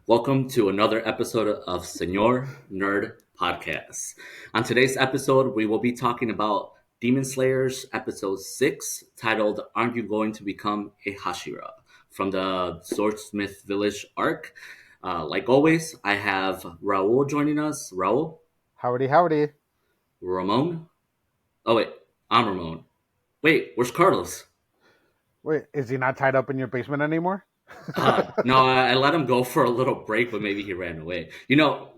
Welcome to another episode of Senor Nerd Podcast. On today's episode, we will be talking about Demon Slayers episode 6, titled Aren't You Going to Become a Hashira? From the Swordsmith Village arc. Like always, I have Raul joining us. Raul? Howdy, howdy. Ramon? Oh, wait, I'm Ramon. Wait, where's Carlos? Wait, is he not tied up in your basement anymore? No, I let him go for a little break, but maybe he ran away.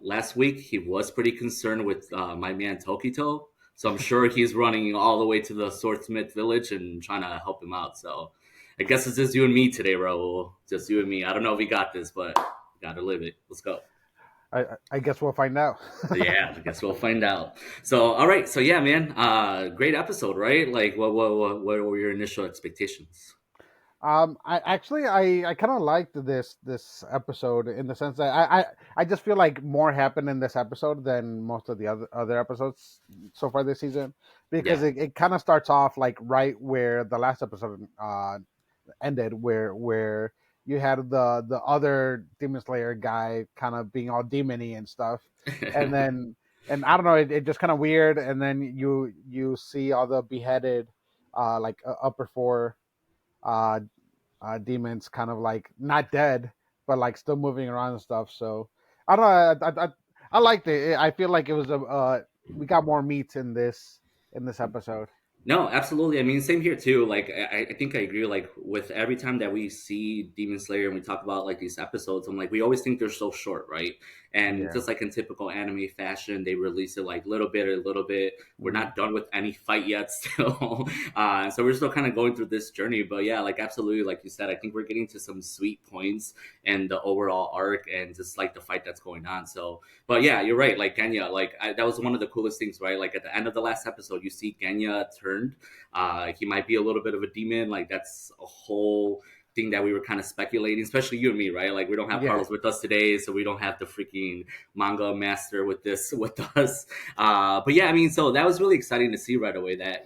Last week he was pretty concerned with my man Tokito, so I'm sure he's running all the way to the Swordsmith village and trying to help him out. So I guess it's just you and me today, Raul. Just you and me. I don't know if we got this, but we gotta live it. Let's go. I guess we'll find out. Yeah, I guess we'll find out. So, all right. So, yeah, man, great episode, right? Like, what were your initial expectations? I kind of liked this episode in the sense that I just feel like more happened in this episode than most of the other episodes so far this season, because Yeah. it kind of starts off like right where the last episode ended, where you had the other Demon Slayer guy kind of being all demony and stuff, and then and I don't know, it just kind of weird, and then you see all the beheaded upper four uh demons kind of like not dead but like still moving around and stuff. So I don't know, I liked it. I feel like it was a we got more meat in this episode. No, absolutely. I mean, same here too. Like, I think I agree. Like, with every time that we see Demon Slayer and we talk about like these episodes, I'm like, we always think they're so short, right? And Yeah. just like in typical anime fashion, they release it like little bit, a little bit. We're Hmm. not done with any fight yet, still. So we're still kind of going through this journey. But yeah, like absolutely, like you said, I think we're getting to some sweet points in the overall arc and just like the fight that's going on. So, but yeah, you're right. Like Genya, that was one of the coolest things, right? Like at the end of the last episode, you see Genya turned. He might be a little bit of a demon. Like that's a whole thing that we were kind of speculating, especially you and me, right? Like we don't have Yeah. Carlos with us today, so we don't have the freaking manga master with this with us. But yeah, I mean, so that was really exciting to see right away that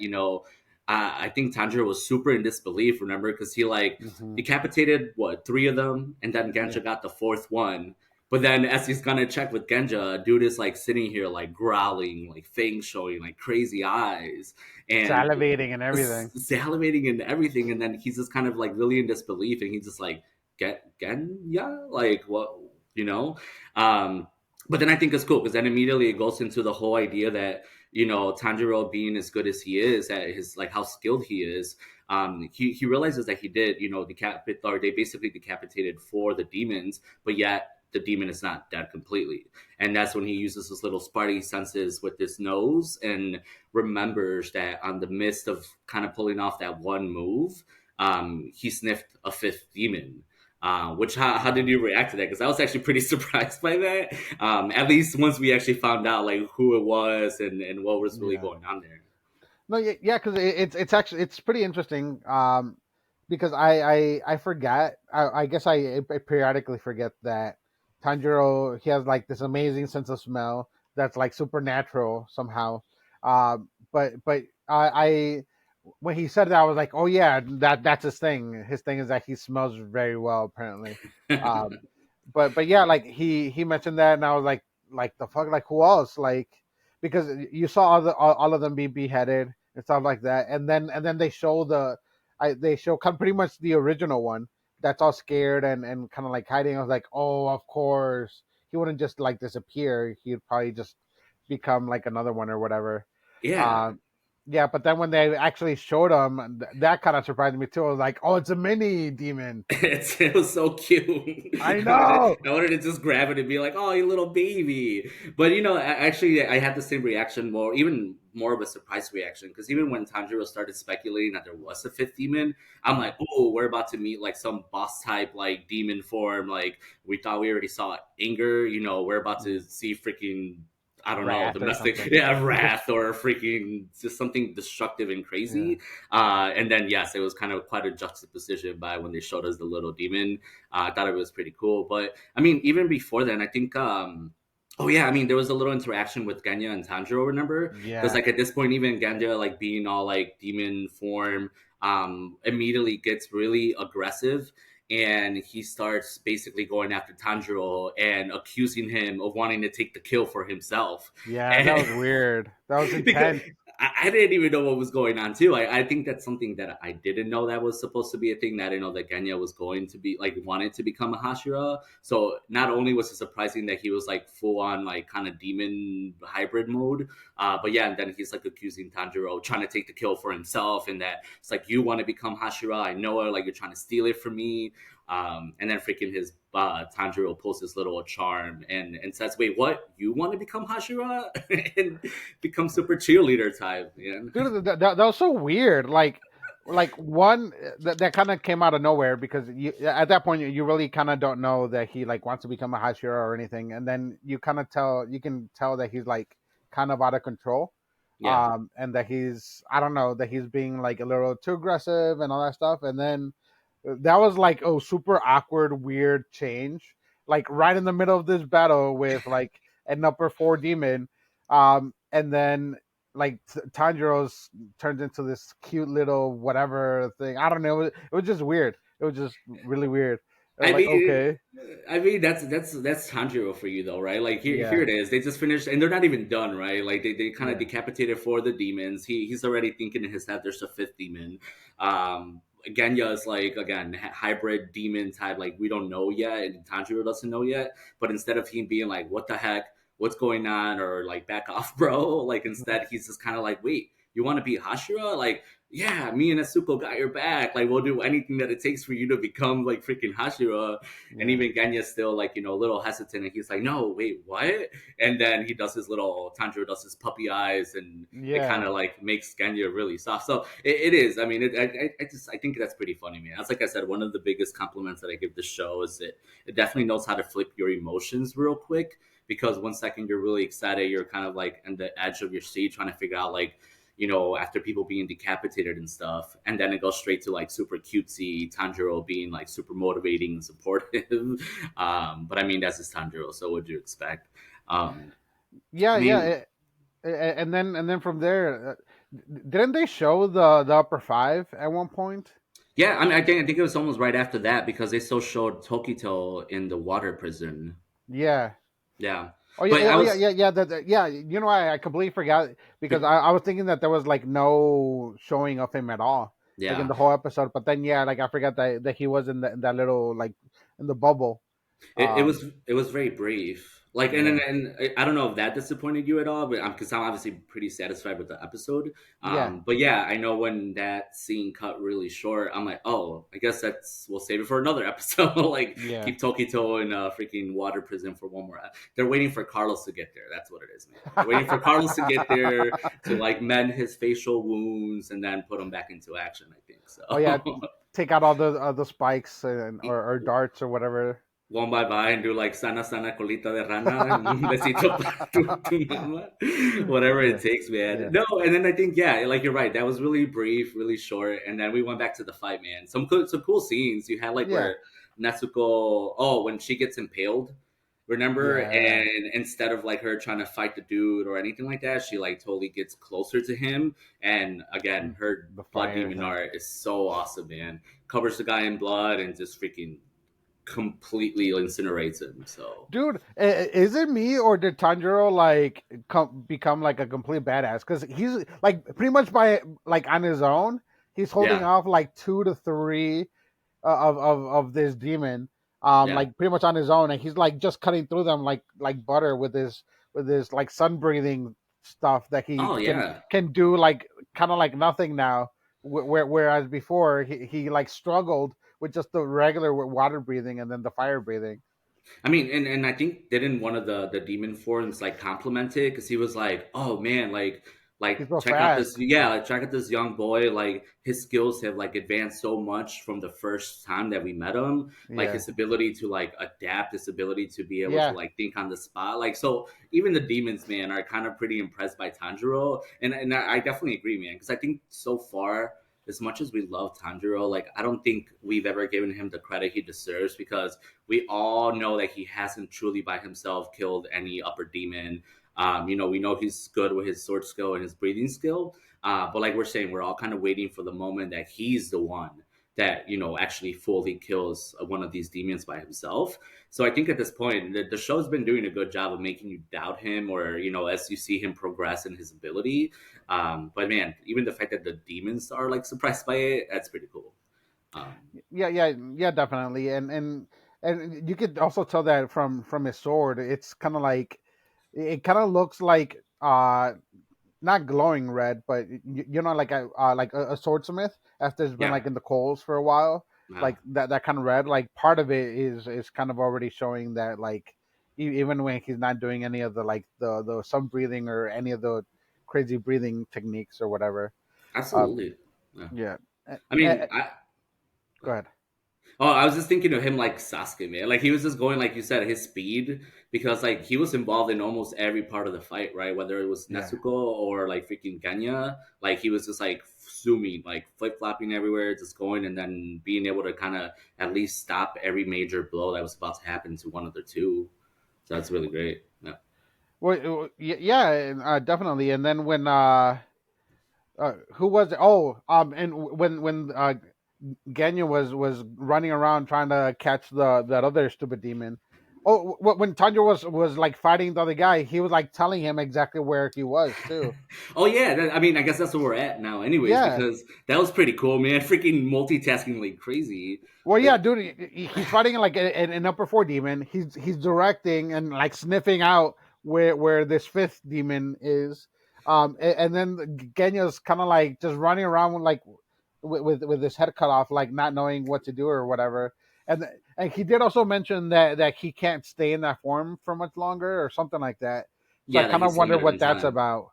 I think Tanjiro was super in disbelief. Remember, because he like Hmm. decapitated what three of them, and then Gensha Yeah. got the fourth one. But then, as he's gonna check with Genja, dude is like sitting here, like growling, like fangs showing, like crazy eyes, and Salivating and everything. salivating and everything. And then he's just kind of like really in disbelief, and he's just like, Genya? Like, what, you know? Um, but then I think it's cool because then immediately it goes into the whole idea that, Tanjiro being as good as he is at his, like, how skilled he is, he realizes that he did, decapit, or they basically decapitated four of the demons, but yet the demon is not dead completely. And that's when he uses his little Spidey senses with his nose and remembers that on the midst of kind of pulling off that one move, he sniffed a fifth demon. Which how did you react to that? Because I was actually pretty surprised by that. At least once we actually found out like who it was and what was really Yeah. going on there. No, yeah, because it's actually it's pretty interesting. Because I forget. I guess I periodically forget that Tanjiro, he has like this amazing sense of smell that's like supernatural somehow. But I when he said that, I was like, oh yeah, that's his thing. His thing is that he smells very well apparently. Um, but yeah, like he mentioned that, and I was like the fuck, like who else? Like because you saw all of them be beheaded and stuff like that, and then they show kind of pretty much the original one that's all scared and kind of like hiding. I was like, oh, of course he wouldn't just like disappear. He'd probably just become like another one or whatever. Yeah. Um, yeah, but then when they actually showed him, that kind of surprised me too. I was like, oh, it's a mini demon. It was so cute. I know. I wanted to just grab it and be like, "Oh, you little baby!" But actually, I had the same reaction, more even more of a surprise reaction, because even when Tanjiro started speculating that there was a fifth demon, I'm like, "Oh, we're about to meet like some boss type like demon form." Like we thought we already saw Anger. We're about to see freaking, I don't know, Wrath or domestic, something. yeah, wrath or freaking just something destructive and Yeah. crazy. And then yes, it was kind of quite a juxtaposition by when they showed us the little demon. I thought it was pretty cool. But I mean, even before then, I think. Oh yeah, I mean there was a little interaction with Genya and Tanjiro. Remember, because Yeah. like at this point, even Genya like being all like demon form, immediately gets really aggressive and he starts basically going after Tanjiro and accusing him of wanting to take the kill for himself. Yeah, that And was weird. That was because intense. I didn't even know what was going on too. I think that's something that I didn't know that was supposed to be a thing. That I didn't know that Genya was going to be like wanted to become a Hashira. So not only was it surprising that he was like full on like kind of demon hybrid mode, but yeah, and then he's like accusing Tanjiro of trying to take the kill for himself, and that it's like you want to become Hashira. I know it. Like you're trying to steal it from me. And then freaking his Tanjiro pulls his little charm and says, "Wait, what? You want to become Hashira and become super cheerleader type?" Man. Dude, that was so weird. Like one that kind of came out of nowhere because you at that point you really kind of don't know that he like wants to become a Hashira or anything, and then you can tell that he's like kind of out of control, Yeah, and that he's I don't know that he's being like a little too aggressive and all that stuff, and then that was like a super awkward, weird change, like right in the middle of this battle with like an upper four demon, and then like Tanjiro's turns into this cute little whatever thing. I don't know. It was just weird. It was just really weird. I Like mean, okay, that's Tanjiro for you though, right? Like here yeah, it is. They just finished, and they're not even done, right? Like they kind of yeah, decapitated four of the demons. He's already thinking in his head there's a fifth demon. Genya is like again hybrid demon type. Like we don't know yet, and Tanjiro doesn't know yet. But instead of him being like, "What the heck? What's going on?" or like "Back off, bro," like instead he's just kind of like, "Wait, you want to be Hashira?" Like yeah, me and Nezuko got your back. Like, we'll do anything that it takes for you to become like freaking Hashira. And yeah, even Genya's still like, a little hesitant. And he's like, no, wait, what? And then he does his little, Tanjiro does his puppy eyes and it kind yeah. of like makes Genya really soft. So it is. I mean, I think that's pretty funny, man. That's like I said, one of the biggest compliments that I give this show is it definitely knows how to flip your emotions real quick. Because one second you're really excited, you're kind of like on the edge of your seat trying to figure out like, after people being decapitated and stuff. And then it goes straight to like super cutesy Tanjiro being like super motivating and supportive. But I mean, that's his Tanjiro. So what'd you expect? Um, Yeah, I yeah, mean, and then from there, didn't they show the upper five at one point? yeah, I mean, I think it was almost right after that because they still showed Tokito in the water prison. Yeah. Yeah. Oh yeah, But yeah, I oh yeah, was, yeah, yeah. Yeah. You know, I completely forgot because I was thinking that there was like no showing of him at all, like in yeah. the whole episode. But then yeah, like I forgot that he was in that little like in the bubble. Um, It was very brief. Like yeah, and I don't know if that disappointed you at all, but because I'm obviously pretty satisfied with the episode. yeah, But yeah, I know when that scene cut really short, I'm like, oh, I guess we'll save it for another episode. Like yeah. keep Tokito in a freaking water prison for one more. They're waiting for Carlos to get there. That's what it is, man. They're waiting for Carlos to get there to like mend his facial wounds and then put him back into action. I think Oh yeah, so. take out all the spikes or darts or whatever. One bye bye and do like sana sana colita de rana and un besito para tu mama, whatever it Yeah, takes, man. yeah, No, and then I think yeah, like you're right. That was really brief, really short, and then we went back to the fight, man. Some cool scenes. You had like yeah, where Nezuko, oh, when she gets impaled, remember? yeah. And instead of like her trying to fight the dude or anything like that, she like totally gets closer to him. And again, her The blood fire. demon art is so awesome, man. Covers the guy in blood and just freaking completely incinerates him. So Dude, is it me or did Tanjiro like become like a complete badass? Because he's like pretty much by like on his own, he's holding yeah, off like two to three of this demon, yeah. like pretty much on his own, and he's like just cutting through them like butter with his like sun breathing stuff that he Oh yeah. can do like kind of like nothing now. Whereas before he like struggled with just the regular water breathing and then the fire breathing. I mean, and I think didn't one of the demon forms like compliment it because he was like, oh man, He's like real check out this fast. yeah, like check out this young boy. Like his skills have like advanced so much from the first time that we met him. Like Yeah, his ability to like adapt, his ability to be able to yeah, like think on the spot. Like so, even the demons, man, are kind of pretty impressed by Tanjiro, and I definitely agree, man, because I think so far as much as we love Tanjiro, like I don't think we've ever given him the credit he deserves because we all know that he hasn't truly by himself killed any upper demon. We know he's good with his sword skill and his breathing skill. But like we're saying, we're all kind of waiting for the moment that he's the one that actually fully kills one of these demons by himself. So I think at this point the show's been doing a good job of making you doubt him, or as you see him progress in his ability. But man, even the fact that the demons are like surprised by it, that's pretty cool. um, Yeah, definitely. And you could also tell that from his sword. It's kind of like it kind of looks like not glowing red, but like a swordsmith after it's been yeah. like in the coals for a while, uh, like that kind of red. Like part of it is kind of already showing that like even when he's not doing any of the like the sun breathing or any of the crazy breathing techniques or whatever. Um, Absolutely. Yeah. yeah. I mean, I Go ahead. Oh, I was just thinking of him like Sasuke, man. Like he was just going, like you said, his speed, because like he was involved in almost every part of the fight, right? Whether it was Yeah. Nezuko or like freaking Genya, like he was just like zooming, like flip flopping everywhere, just going, and then being able to kind of at least stop every major blow that was about to happen to one of the two. So that's really great. Yeah. Well, yeah, definitely. And then when who was it? Oh, and when Genya was running around trying to catch the that other stupid demon. Oh, when Tanjiro was like fighting the other guy, he was like telling him exactly where he was too. Oh yeah, I mean, I guess that's where we're at now, anyways, Yeah. because that was pretty cool, man. Freaking multitasking like crazy. Well, yeah, Like, dude, he's fighting like an upper four demon. He's directing and like sniffing out where this fifth demon is. And then Genya's kind of like just running around with like with his head cut off, like not knowing what to do or whatever. And he did also mention that he can't stay in that form for much longer or something like that. So I yeah, like kind of he's wonder limited what in that's time. about.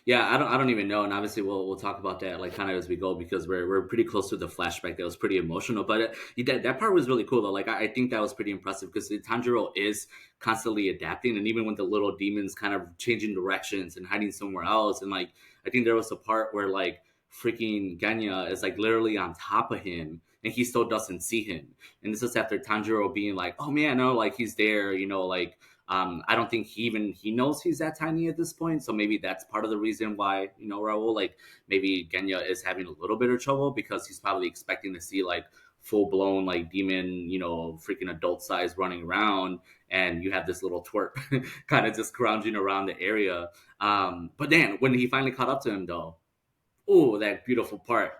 Yeah, I don't even know, and obviously we'll talk about that like kind of as we go, because we're pretty close to the flashback that was pretty emotional. But that part was really cool though. Like I think that was pretty impressive because Tanjiro is constantly adapting, and even when the little demons kind of changing directions and hiding somewhere else, and like I think there was a part where like freaking Ganya is like literally on top of him. And he still doesn't see him, and this is after Tanjiro being like, "Oh man, no, like he's there," like I don't think he knows he's that tiny at this point. So maybe that's part of the reason why, Raul, like maybe Genya is having a little bit of trouble, because he's probably expecting to see like full blown like demon, freaking adult size running around, and you have this little twerp kind of just scrounging around the area. But then when he finally caught up to him though, oh, that beautiful part,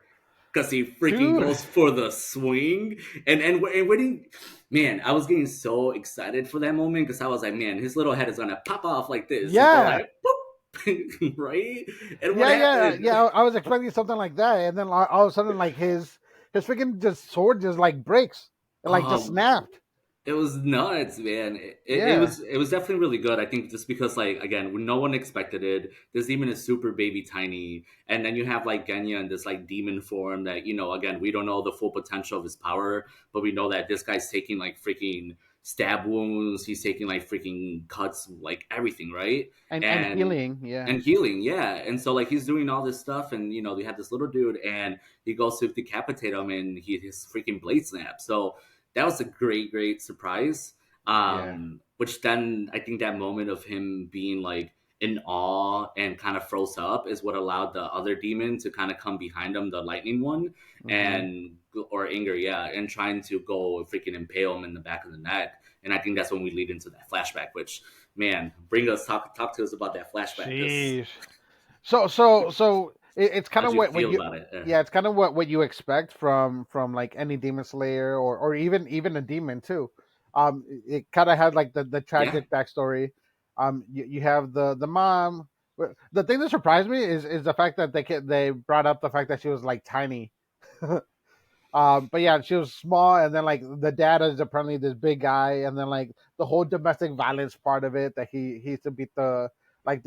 because he freaking Dude, goes for the swing, and when he, man, I was getting so excited for that moment, because I was like, man, his little head is gonna pop off like this, just go yeah. like boop, right? And what Yeah. happened? I was expecting something like that, and then all of a sudden, like his freaking just sword just like breaks, and like just Um, snapped. It was nuts, man. Yeah. It was definitely really good. I think just because like again, when no one expected it. This demon is super baby tiny, and then you have like Genya in this like demon form that again, we don't know the full potential of his power, but we know that this guy's taking like freaking stab wounds. He's taking like freaking cuts, like everything, right? And And healing. Yeah. and healing, yeah. And so like he's doing all this stuff, and we have this little dude, and he goes to decapitate him, and his freaking blade snaps. So that was a great surprise. Yeah. Which then I think that moment of him being like in awe and kind of froze up is what allowed the other demon to kind of come behind him, the lightning one, Hmm. and or anger, yeah, and trying to go freaking impale him in the back of the neck. And I think that's when we lead into that flashback. Which, man, talk to us about that flashback, because Jeez. So it's kind how'd of you what feel you about it? yeah, it's kind of what you expect from like any demon slayer or even a demon too. It kind of had like the Yeah. tragic backstory. You have the mom. The thing that surprised me is the fact that they brought up the fact that she was like tiny. But yeah, she was small, and then like the dad is apparently this big guy, and then like the whole domestic violence part of it, that he used to beat the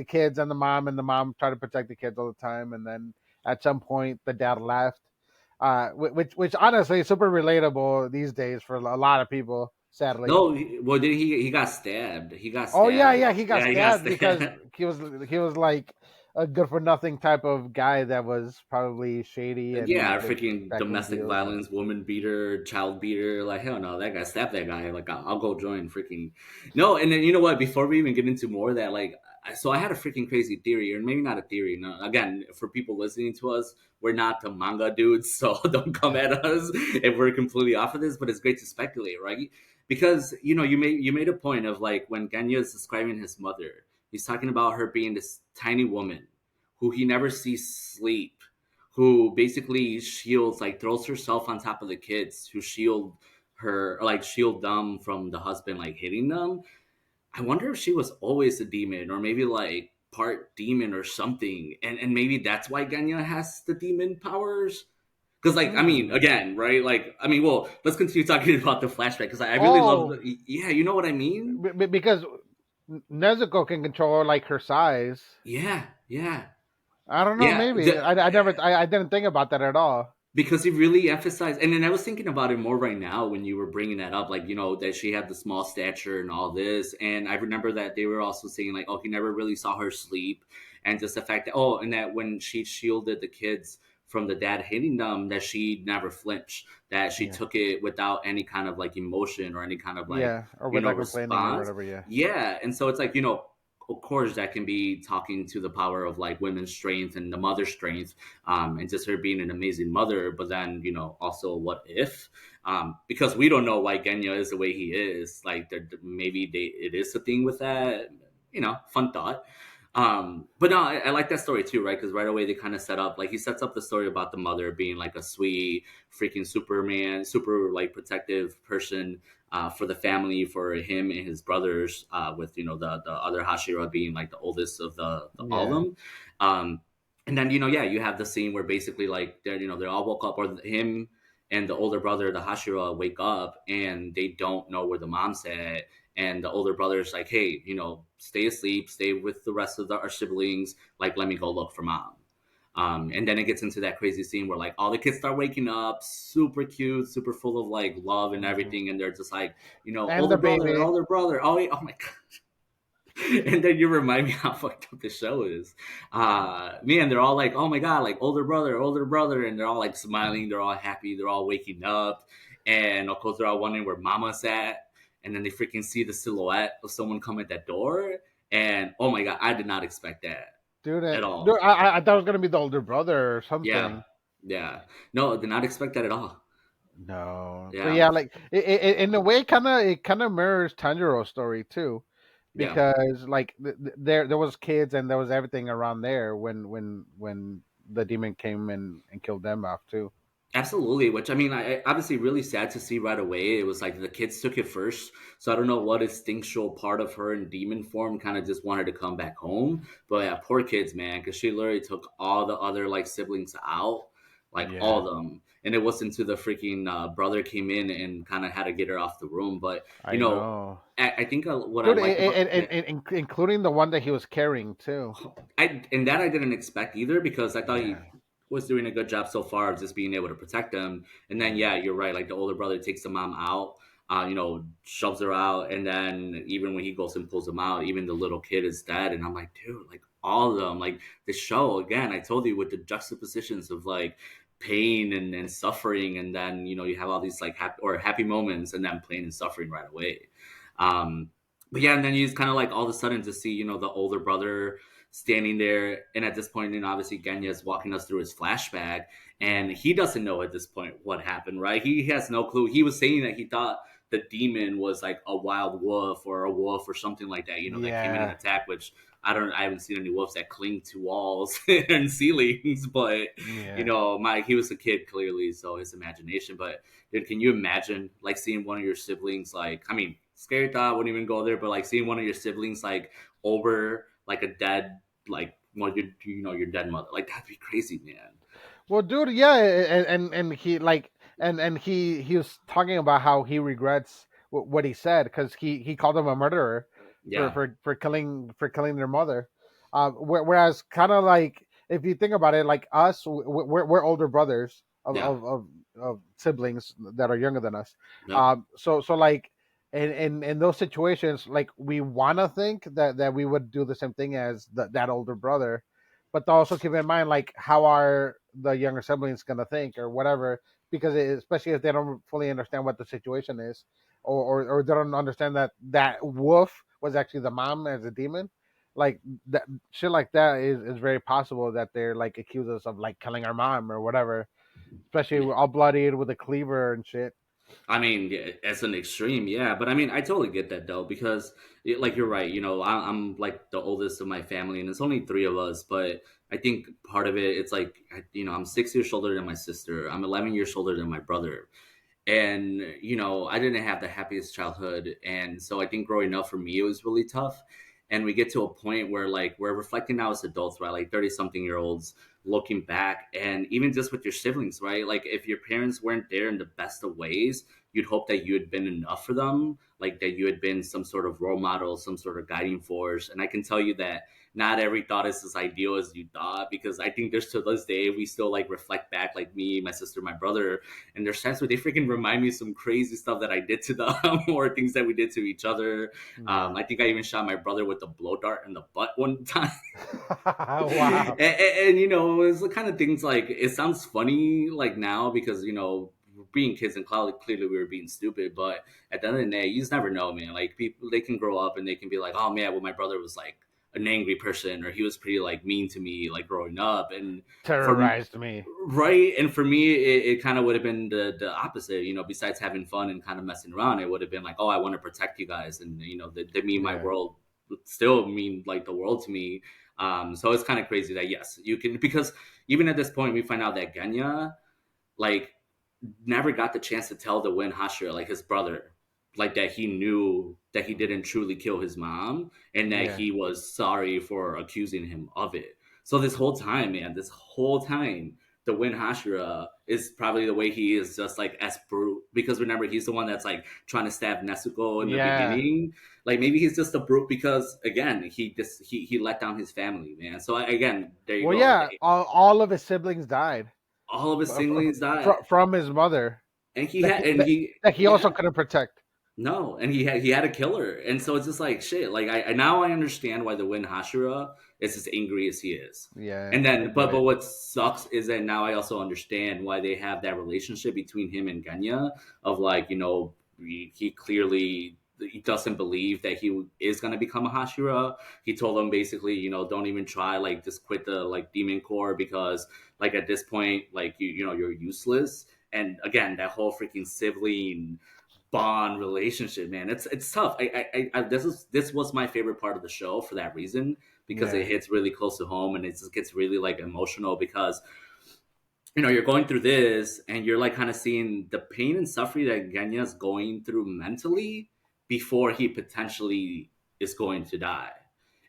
kids and the mom tried to protect the kids all the time, and then at some point the dad left. Which honestly is super relatable these days for a lot of people, sadly. No, well, did he got stabbed? He got Oh yeah, stabbed. yeah, he got Yeah, he got stabbed because stabbed. he was like a good for nothing type of guy that was probably shady and Yeah, making freaking backroom domestic deals. violence, woman beater, child beater. Like, hell no, that guy stabbed that guy. Like, I'll go join freaking. No, and then you know what? Before we even get into more of that, like, so I had a freaking crazy theory, or maybe not a theory. No, again, for people listening to us, we're not the manga dudes, so don't come at us if we're completely off of this. But it's great to speculate, right? Because you made a point of like when Genya is describing his mother, he's talking about her being this tiny woman who he never sees sleep, who basically shields, like throws herself on top of the kids to shield her, like shield them from the husband like hitting them. I wonder if she was always a demon, or maybe like part demon or something, and maybe that's why Genya has the demon powers. Because, like, I mean, Hmm. again, right? Like, I mean, well, let's continue talking about the flashback because I really love Oh, the. Yeah, you know what I mean? because Nezuko can control like her size. Yeah, yeah, I don't know. yeah. Maybe I never. I didn't think about that at all. Because he really emphasized, and then I was thinking about it more right now when you were bringing that up, like, that she had the small stature and all this. And I remember that they were also saying, like, oh, he never really saw her sleep. And just the fact that, oh, and that when she shielded the kids from the dad hitting them, that she never flinched, that she Yeah. took it without any kind of like emotion or any kind of like, Yeah, or without complaining or response. whatever. Yeah. Yeah. And so it's like, of course, that can be talking to the power of like women's strength and the mother's strength, and just her being an amazing mother. But then, also what if? Because we don't know why Genya is the way he is. Like, maybe it is a thing with that. Fun thought. But no, I like that story too, right? Because right away they kind of set up, like, he sets up the story about the mother being like a sweet freaking Superman, super like protective person, for the family, for him and his brothers, with the other Hashira being like the oldest of the all of Yeah. them. And then, yeah, you have the scene where basically like they're all woke up, or him and the older brother, the Hashira, wake up and they don't know where the mom's at. And the older brother's like, hey, stay asleep, stay with the rest of our siblings, like, let me go look for mom. And then it gets into that crazy scene where like all the kids start waking up, super cute, super full of like love and Hmm. everything, and they're just like, And older the brother, baby. older brother. Oh, oh my god! And then you remind me how fucked up the show is. Man, they're all like, oh my god, like older brother, and they're all like smiling, they're all happy, they're all waking up, and of course they're all wondering where Mama's at, and then they freaking see the silhouette of someone come at that door, and oh my god, I did not expect that Dude, at dude, all. I thought it was gonna be the older brother or Yeah, something. yeah. No, did not expect that at all. No, but Yeah, yeah, like in a way, it kind of mirrors Tanjiro's story too, yeah. because like there was kids and there was everything around there when the demon came and killed them off too. Absolutely, which I mean, obviously really sad to see right away. It was like the kids took it first, so I don't know what instinctual part of her in demon form kind of just wanted to come back home. But yeah, poor kids, man, because she literally took all the other like siblings out, like all Yeah, of them, and it wasn't until the freaking brother came in and kind of had to get her off the room. But I know, I think what I dude, liked about, yeah, including the one that he was carrying too. I didn't expect either, because I thought he Yeah, was doing a good job so far of just being able to protect them. And then, yeah, yeah, you're right. Like, the older brother takes the mom out, shoves her out, and then even when he goes and pulls them out, even the little kid is dead. And I'm like, dude, like all of them, like the show again. I told you, with the juxtapositions of like pain and suffering, and then you have all these like happy moments, and then pain and suffering right away. Um, but yeah, and then you just kind of like all of a sudden to see the older brother standing there, and at this point, obviously Genya is walking us through his flashback, and he doesn't know at this point what happened, right? He has no clue. He was saying that he thought the demon was like a wild wolf or a wolf or something like that, that came in and yeah, attacked. Which I haven't seen any wolves that cling to walls and ceilings, but yeah. he was a kid clearly, so his imagination. But dude, can you imagine like seeing one of your siblings, like, I mean, scary thought, wouldn't even go there, but like seeing one of your siblings like over like a dead, like, well, your dead mother, like, that'd be crazy, man. Well, dude, yeah, and he like and he was talking about how he regrets what he said because he called him a murderer for Yeah, for killing their mother. Whereas, kind of like if you think about it, like us, we're older brothers of, yeah, of of of siblings that are younger than us. yep, So like in those situations, like we want to think that we would do the same thing as that older brother, but also keep in mind like how are the younger siblings gonna think or whatever, because especially if they don't fully understand what the situation is, or they don't understand that wolf was actually the mom as a demon. like that shit like that is very possible that they're like accuse us of like killing our mom or whatever, especially all bloodied with a cleaver and shit. I mean, yeah, as an extreme, yeah, but I mean, I totally get that though because, like, you're right. I'm like the oldest of my family, and it's only three of us. But I think part of it, it's like, I'm 6 years older than my sister. I'm 11 years older than my brother, and I didn't have the happiest childhood, and so I think growing up for me it was really tough. And we get to a point where like we're reflecting now as adults, right? Like 30 something year olds looking back, and even just with your siblings, right? Like if your parents weren't there in the best of ways, you'd hope that you had been enough for them, like that you had been some sort of role model, some sort of guiding force. And I can tell you that not every thought is as ideal as you thought, because I think there's, to this day, we still like reflect back, like me, my sister, my brother, and there's times where they freaking remind me of some crazy stuff that I did to them or things that we did to each other. Yeah. I think I even shot my brother with a blow dart in the butt one time. Wow. And it's the kind of things, like, it sounds funny like now because being kids and clearly we were being stupid, but at the end of the day, you just never know, man. Like, people, they can grow up and they can be like, oh man, well, my brother was like an angry person, or he was pretty like mean to me like growing up. And from Terrorized me. right, and for me it kind of would have been the opposite. Besides having fun and kind of messing around, it would have been like, oh, I want to protect you guys, and they mean my Yeah. world, still mean like the world to me. So it's kind of crazy that, yes, you can, because even at this point we find out that Genya, like, never got the chance to tell the Win Hashira, like his brother, like that he knew that he didn't truly kill his mom, and that Yeah. he was sorry for accusing him of it. So this whole time, man, this whole time, the Win Hashira is probably the way he is, just like as brute, because remember, he's the one that's like trying to stab Nezuko in the Yeah. beginning. Like, maybe he's just a brute because, again, he let down his family, man. So again, there you Well, go. yeah. All of his siblings died All of his f- f- siblings died, from his mother and he had, and he, that he also yeah. couldn't protect. No, and he had a killer, and so it's just like, shit. Like, I now I understand why the Win Hashira is as angry as he is, and Yeah, I then get but it. what sucks is that now I also understand why they have that relationship between him and Genya, of like, he clearly, he doesn't believe that he is going to become a Hashira. He told him basically, don't even try, like, just quit the like demon core, because like at this point, like, you're useless. And again, that whole freaking sibling bond relationship, man, it's tough. This was my favorite part of the show for that reason, because it Yeah. hits really close to home, and it just gets really like emotional, because you're going through this and you're like kind of seeing the pain and suffering that Genya's going through mentally before he potentially is going to die.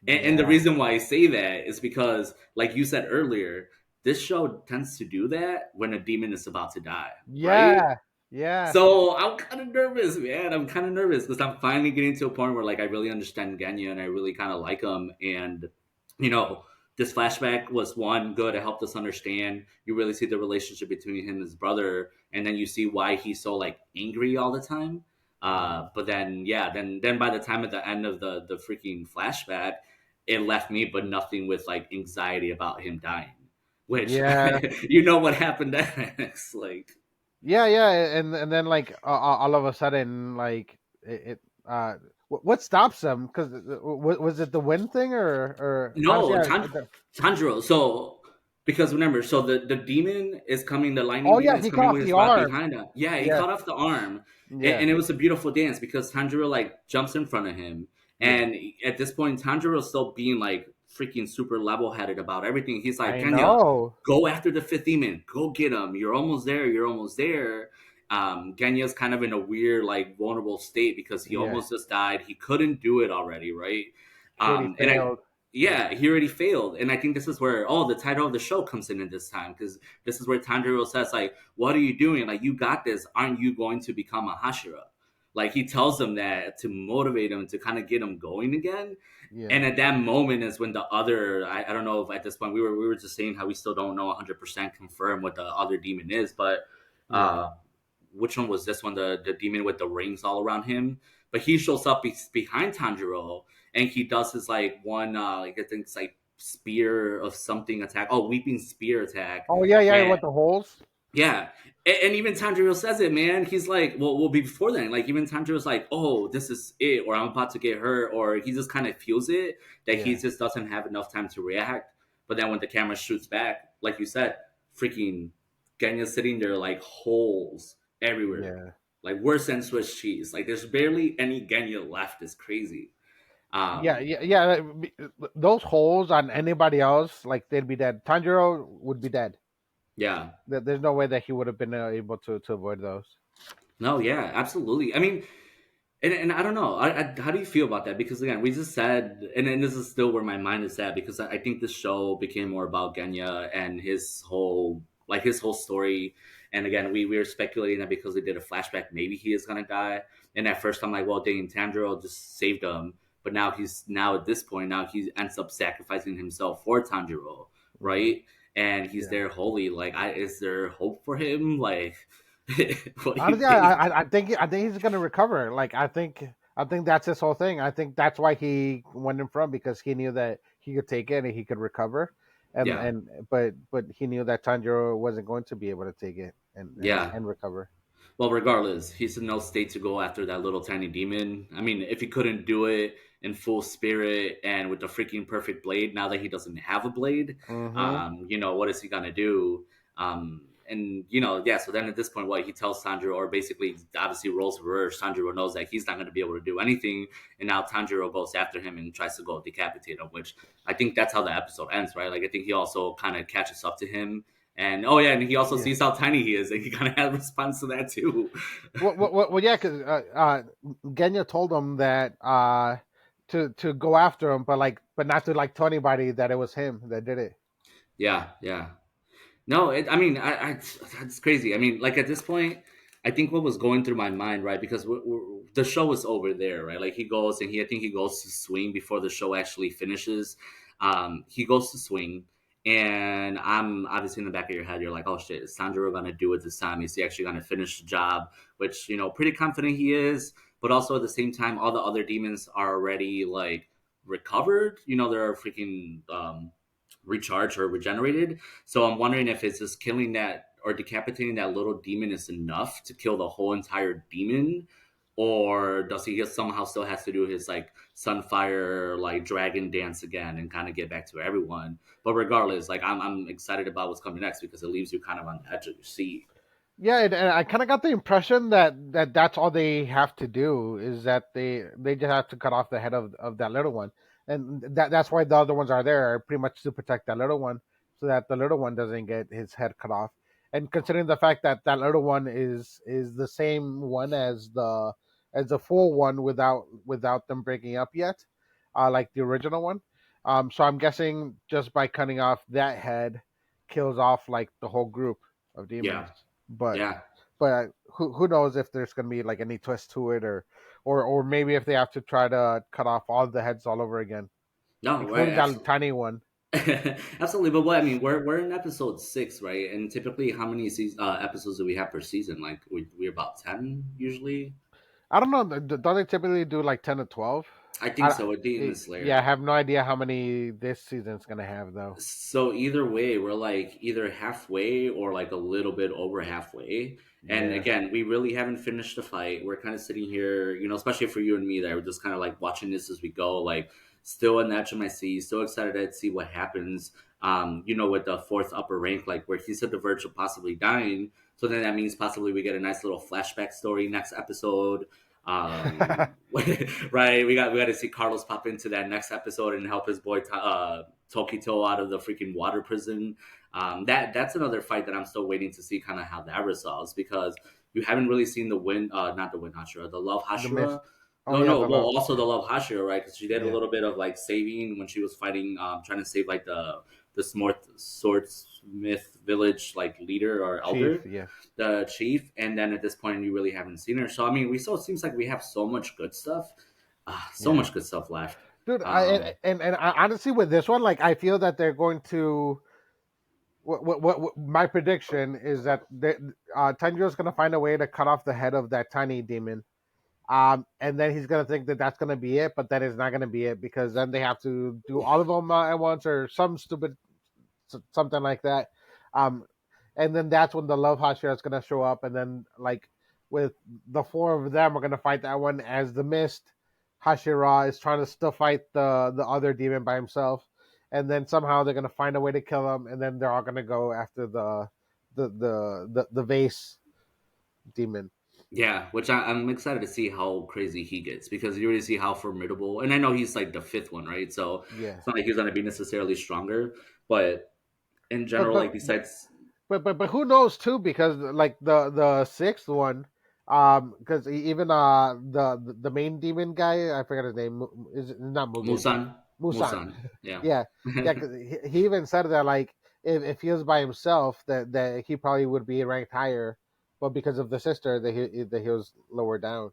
And the Yeah. reason why I say that is because, like you said earlier, this show tends to do that when a demon is about to die, right? Yeah. Yeah. So I'm kind of nervous, man. I'm kind of nervous because I'm finally getting to a point where, like, I really understand Genya and I really kind of like him. And you know, this flashback was one good. It helped us understand. You really see the relationship between him and his brother, and then you see why he's so like angry all the time. But then, yeah, then by the time at the end of the freaking flashback, it left me but nothing with like anxiety about him dying, which Yeah. what happened next, like. Yeah. Yeah. And then like all of a sudden like it what stops them? Because was it the wind thing or honestly No, Tanjiro. So, because remember, so the demon is coming. The lightning oh demon yeah, is he cut coming off with the his rod arm. behind him. Yeah, he Yeah. cut off the arm, and, Yeah. and it was a beautiful dance because Tanjiro like jumps in front of him, Yeah. and at this point, Tanjiro's still being like freaking super level headed about everything. He's like, I Genya, know. go after the fifth demon. Go get him. You're almost there. You're almost there. Genya's kind of in a weird, like, vulnerable state because he Yeah. almost just died. He couldn't do it already, right? He already And I failed. Yeah, he already failed. And I think this is where, the title of the show comes in at this time, because this is where Tanjiro says, like, what are you doing? Like, you got this. Aren't you going to become a Hashira? Like, he tells them that to motivate him, to kind of get him going again. Yeah. And at that moment is when the other, I don't know if at this point we were just saying how we still don't know 100% confirm what the other demon is, but Yeah. uh, which one was this one? The demon with the rings all around him. But he shows up behind Tanjiro, and he does his like one, like, I think it's like spear of something attack. Oh, weeping spear attack. Oh yeah, yeah, And with the holes. Yeah. And even Tanjiro says it, man. He's like, well, before then, like, even Tanjiro's like, oh, this is it, or I'm about to get hurt, or he just kind of feels it that he Yeah, just doesn't have enough time to react. But then when the camera shoots back, like you said, freaking Genya's sitting there like holes everywhere, yeah. like worse than Swiss cheese. Like, there's barely any Genya left. It's crazy. Yeah, Um, yeah, yeah. Those holes on anybody else, like they'd be dead. Tanjiro would be dead. yeah. There's no way that he would have been able to avoid those. No, yeah, absolutely. I mean, and I don't know. How do you feel about that? Because again, we just said, and this is still where my mind is at because I think the show became more about Genya and his whole story. And again, we were speculating that because they did a flashback, maybe he is gonna die. And at first, I'm like, well, dang, Tanjiro just saved him. But now at this point, now he ends up sacrificing himself for Tanjiro, Hmm. right? And he's Yeah. there holy. Like, is there hope for him? Like, what do you Honestly, think? I think he's gonna recover. Like I think that's his whole thing. I think that's why he went in front because he knew that he could take it and he could recover, Yeah. but he knew that Tanjiro wasn't going to be able to take it Yeah. and recover. Well, regardless, he's in no state to go after that little tiny demon. I mean, if he couldn't do it in full spirit and with the freaking perfect blade, now that he doesn't have a blade, Hmm. what is he gonna do? And yeah. So then at this point, what he tells Tanjiro, or basically, obviously, roles reverse. Tanjiro knows that he's not going to be able to do anything, and now Tanjiro goes after him and tries to go decapitate him. Which I think that's how the episode ends, right? Like I think he also kind of catches up to him and oh yeah, and he also Yeah. sees how tiny he is, and he kind of has a response to that too. Yeah, because Genya told him that to go after him, but not to like tell anybody that it was him that did it. Yeah, yeah. No, I mean, that's crazy. I mean, like at this point, I think what was going through my mind, right? Because the show is over there, right? Like he goes and I think he goes to swing before the show actually finishes. He goes to swing, and I'm obviously in the back of your head, you're like, oh shit, is Sandro gonna do it this time? Is he actually gonna finish the job? Which pretty confident he is, but also at the same time, all the other demons are already like recovered. They're freaking recharged or regenerated. So I'm wondering if it's just killing that or decapitating that little demon is enough to kill the whole entire demon, or does he just somehow still has to do his like sunfire like dragon dance again and kind of get back to everyone? But regardless, like I'm excited about what's coming next because it leaves you kind of on the edge of your seat. Yeah, and I kind of got the impression that that's all they have to do is that they just have to cut off the head of that little one, and that's why the other ones are there, pretty much to protect that little one, so that the little one doesn't get his head cut off. And considering the fact that that little one is the same one as the full one without them breaking up yet, like the original one. So I'm guessing just by cutting off that head, kills off like the whole group of demons. Yeah, But yeah. who knows if there's gonna be like any twist to it or maybe if they have to try to cut off all the heads all over again, No, right, including that absolutely. tiny one. Absolutely, but what I mean, we're in episode 6, right? And typically, how many episodes do we have per season? Like we're about 10 usually. I don't know. Don't they typically do like 10 to 12? I think I so. With Demon yeah, I Slayer. have no idea how many this season's gonna have though. So either way, we're like either halfway or like a little bit over halfway. And Yeah. again, we really haven't finished the fight. We're kind of sitting here, especially for you and me, that we're just kind of like watching this as we go, like still on the edge of my seat, still excited to see what happens. With the fourth upper rank, like where he's at the verge of possibly dying. So then that means possibly we get a nice little flashback story next episode. Right, we got to see Carlos pop into that next episode and help his boy Tokito out of the freaking water prison. That's another fight that I'm still waiting to see kind of how that resolves because you haven't really seen the win, not the win Hashira, the love The mist. Hashira. Oh No, yeah, no, the well, love. also the love Hashira, right? Because she did a Yeah. little bit of like saving when she was fighting, trying to save like the swordsmith village like leader or Chief. elder, Yeah. the chief, and then at this point you really haven't seen her. So I mean, it seems like we have so much good stuff, so Yeah. much good stuff left. Dude, Um, and I, honestly, with this one, like, I feel that they're going to. What my prediction is that Tanjiro's going to find a way to cut off the head of that tiny demon, and then he's going to think that that's going to be it, but that is not going to be it because then they have to do all of them at once or some stupid something like that. Um, and then that's when the love Hashira is gonna show up, and then like with the four of them are gonna fight that one as the mist. Hashira is trying to still fight the other demon by himself, and then somehow they're gonna find a way to kill him, and then they're all gonna go after the vase demon. Yeah, which I'm excited to see how crazy he gets because you already see how formidable. And I know he's like the fifth one, right? So Yeah, it's not like he's gonna be necessarily stronger, but in but general, but like besides, but who knows too? Because like the sixth one, because even the main demon guy, I forgot his name. Is not Mugen? Musan, Musan. Musan, yeah. Yeah, yeah. Cause he even said that like if he was by himself, that he probably would be ranked higher, but because of the sister, that he was lower down.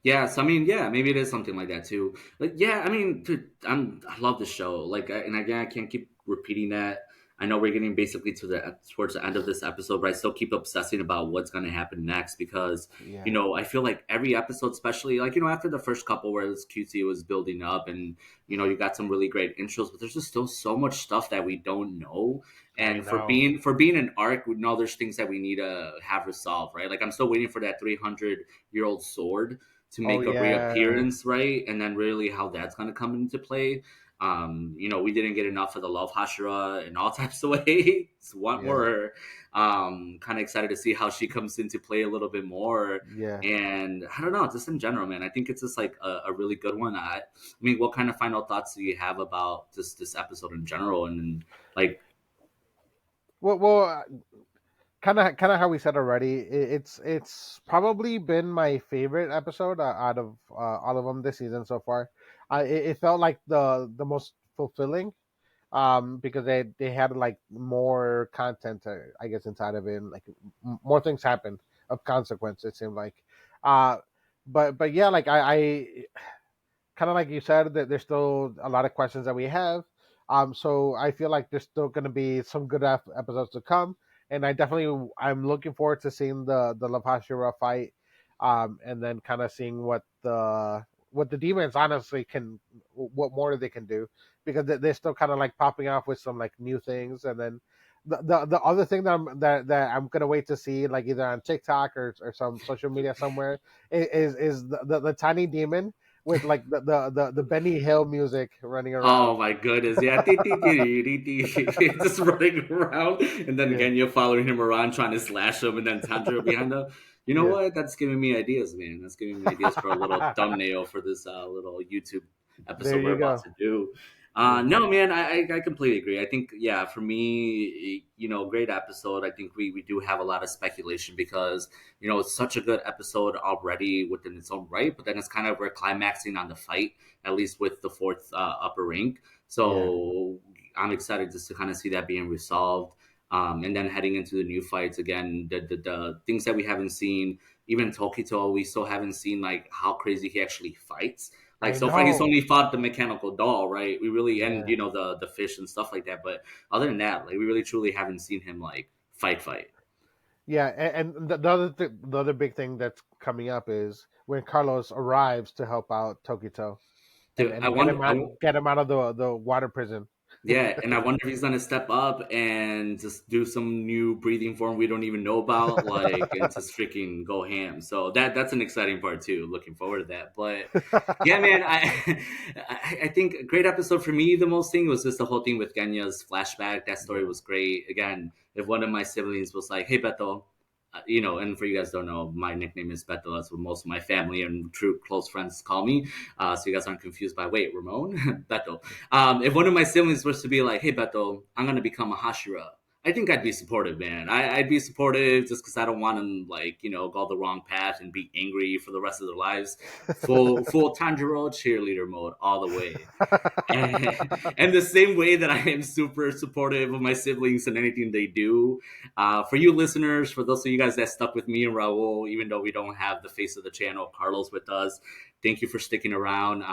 Yeah, so I mean, yeah, maybe it is something like that too. Like, yeah, I mean, dude, I love the show. Like, and again, I can't keep repeating that. I know we're getting basically towards the end of this episode, but I still keep obsessing about what's going to happen next because Yeah, I feel like every episode, especially like after the first couple where this QC was building up, and you got some really great intros, but there's just still so much stuff that we don't know. I And for know. being an arc, we know there's things that we need to have resolved, right? Like I'm still waiting for that 300-year-old sword to Oh make a yeah, reappearance, right? And then really how that's going to come into play. We didn't get enough of the love Hashira in all types of ways. Want yeah, more. Kind of excited to see how she comes into play a little bit more. yeah. And I don't know, just in general, man, I think it's just like a really good one. I mean, what kind of final thoughts do you have about this episode in general? And like, Well, kind of how we said already. It's probably been my favorite episode out of all of them this season so far. It felt like the most fulfilling, because they had like more content, I guess, inside of it, and like more things happened of consequence. It seemed like, uh, but yeah, like I kind of like you said, that there's still a lot of questions that we have. So I feel like there's still going to be some good episodes to come, and I'm looking forward to seeing the Love Hashira fight, and then kind of seeing what the demons honestly can, what more they can do, because they're still kind of like popping off with some like new things, and then. The other thing that I'm gonna wait to see, like either on TikTok or some social media somewhere, is the tiny demon with like the Benny Hill music running oh around. my goodness, yeah, just running around, and then Yeah, again you're following him around trying to slash him, and then Tanjiro behind him. You know yeah. what? That's giving me ideas, man. That's giving me ideas for a little thumbnail for this little YouTube There episode we're you about go. to do. Yeah, No, man, I completely agree. I think, yeah, for me, great episode. I think we do have a lot of speculation because, it's such a good episode already within its own right, but then it's kind of we're climaxing on the fight, at least with the fourth upper rank. yeah. So I'm excited just to kind of see that being resolved. And then heading into the new fights again, the things that we haven't seen, even Tokito, we still haven't seen like how crazy he actually fights. Like I so far, he's know. only fought the mechanical doll, right? We really and Yeah, the fish and stuff like that. But other than that, like we really truly haven't seen him like fight. yeah. And the other big thing that's coming up is when Carlos arrives to help out Tokito, and Dude, and get him out of the water prison. yeah, and I wonder if he's gonna step up and just do some new breathing form we don't even know about, like, and just freaking go ham. So that's an exciting part too. Looking forward to that. But yeah, man, I think a great episode for me. The most thing was just the whole thing with Genya's flashback. That story Yeah, was great. Again, if one of my siblings was like, "Hey, Beto," and for you guys don't know, my nickname is Beto. That's what most of my family and true close friends call me. So you guys aren't confused by wait, Ramon, Beto. If one of my siblings was to be like, "Hey, Beto, I'm gonna become a Hashira," I think I'd be supportive, man. I'd be supportive just because I don't want them like go the wrong path and be angry for the rest of their lives. Full Tanjiro cheerleader mode all the way. And the same way that I am super supportive of my siblings and anything they do. For you listeners, for those of you guys that stuck with me and Raul, even though we don't have the face of the channel, Carlos with us, thank you for sticking around.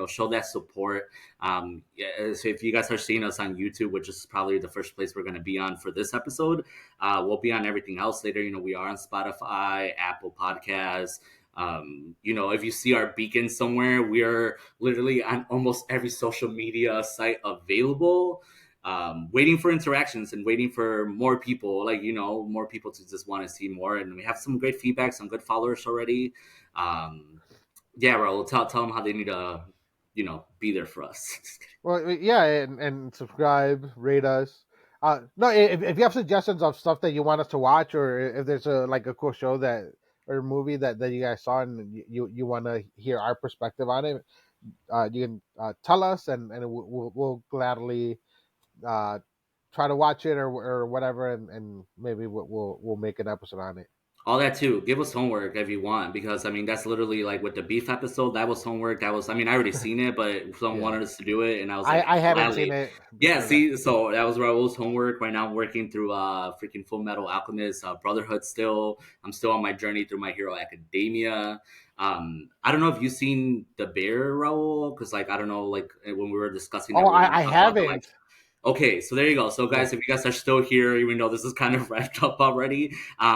Show that support. Yeah, so if you guys are seeing us on YouTube, which is probably the first place we're going to be on for this episode, we'll be on everything else later. We are on Spotify, Apple Podcasts. If you see our beacon somewhere, we are literally on almost every social media site available. waiting for interactions and waiting for more people, like, more people to just want to see more. And we have some great feedback, some good followers already. Yeah, Raul, tell them how they need to, be there for us. Well, yeah, and subscribe, rate us. No, if you have suggestions of stuff that you want us to watch, or if there's a cool show that or movie that you guys saw and you want to hear our perspective on it, you can tell us, and we'll gladly uh, try to watch it or whatever, and maybe we'll make an episode on it. All that too. Give us homework if you want, because I mean that's literally like with the beef episode. That was homework. That was, I mean, I already seen it, but someone Yeah, wanted us to do it, and I was like, I hadn't seen gladly. it Yeah, before that. see, so that was Raul's homework. Right now, I'm working through freaking Full Metal Alchemist Brotherhood. Still, I'm still on my journey through My Hero Academia. I don't know if you've seen The Bear, Raul, because like I don't know, like when we were discussing that, Oh, we were going to I talk about the haven't. Okay, so there you go. So, Yeah. guys, if you guys are still here, even though this is kind of wrapped up already,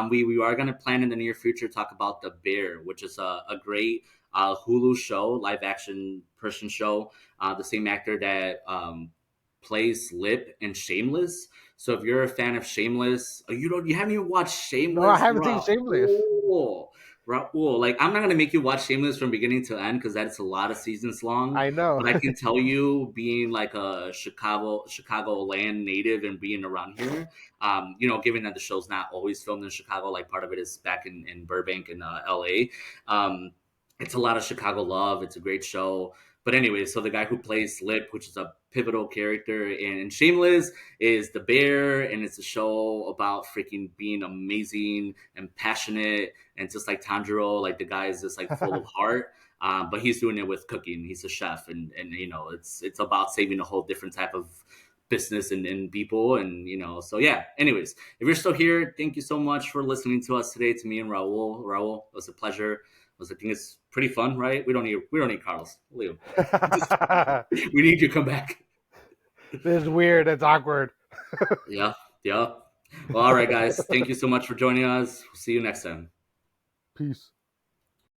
we are going to plan in the near future talk about The Bear, which is a great Hulu show, live action person show. The same actor that plays Lip in Shameless. So, if you're a fan of Shameless, you haven't even watched No, I Shameless, haven't seen Shameless. Raul. Raul, like I'm not gonna make you watch Shameless from beginning to end because that's a lot of seasons long. I know. But I can tell you, being like a Chicago land native and being around here, given that the show's not always filmed in Chicago, like part of it is back in Burbank and LA. It's a lot of Chicago love. It's a great show. But anyway, so the guy who plays Lip, which is a pivotal character in Shameless, is the bear, and it's a show about freaking being amazing and passionate, and just like Tanjiro, like the guy is just like full of heart. But he's doing it with cooking. He's a chef, and it's about saving a whole different type of business and people, and so yeah. Anyways, if you're still here, thank you so much for listening to us today. To me and Raul. Raul, it was a pleasure. I think it's pretty fun, right? We don't need Carlos. We'll leave him. We need you to come back. This is weird. It's awkward. Yeah, yeah. Well, all right, guys. Thank you so much for joining us. See you next time. Peace.